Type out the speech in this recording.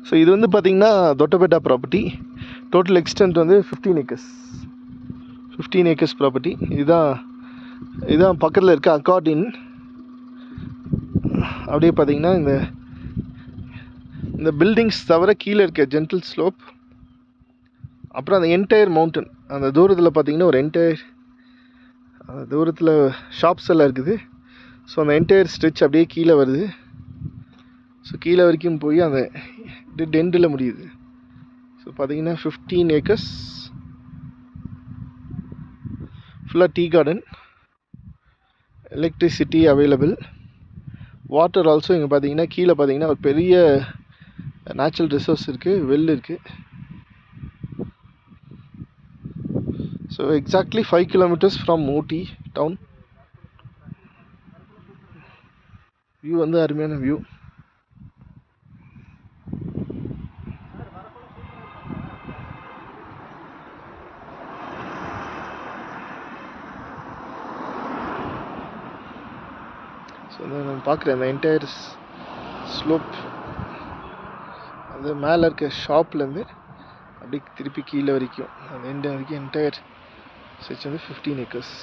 So இது வந்து பார்த்திங்கன்னா தொட்டபெட்டா ப்ராப்பர்ட்டி. டோட்டல் எக்ஸ்டென்ட் வந்து 15 ஏக்கர்ஸ். 15 acres property. இதுதான் பக்கத்தில் இருக்க அக்கார்டின். அப்படியே பார்த்திங்கன்னா இந்த பில்டிங்ஸ் தவிர கீழே இருக்க ஜென்டில் ஸ்லோப், அப்புறம் அந்த என்டையர் மவுண்டன், அந்த தூரத்தில் பார்த்திங்கன்னா ஒரு அந்த தூரத்தில் ஷாப்ஸ் எல்லாம் இருக்குது. ஸோ அந்த என்டையர் ஸ்ட்ரெச் அப்படியே கீழே வருது. ஸோ கீழே வரைக்கும் போய் அந்த டெண்டில் முடியுது. ஸோ பார்த்திங்கன்னா 15 ஏக்கர்ஸ் ஃபுல்லாக tea garden, electricity available, water also. இங்கே பார்த்தீங்கன்னா கீழே பார்த்தீங்கன்னா ஒரு பெரிய நேச்சுரல் ரிசோர்ஸ் இருக்குது, வெல் இருக்குது. So exactly 5 kilometres from Ooty town. View வந்து அருமையான வியூ. ஸோ நான் பார்க்குறேன் அந்த என்டையர் ஸ்லோப், அது மேலே இருக்க ஷாப்லேருந்து அப்படி திருப்பி கீழே வரைக்கும் அந்த எண்ட் வரைக்கும் என்டையர் ஸ்ட்ரெச் வந்து 15 ஏக்கர்ஸ்.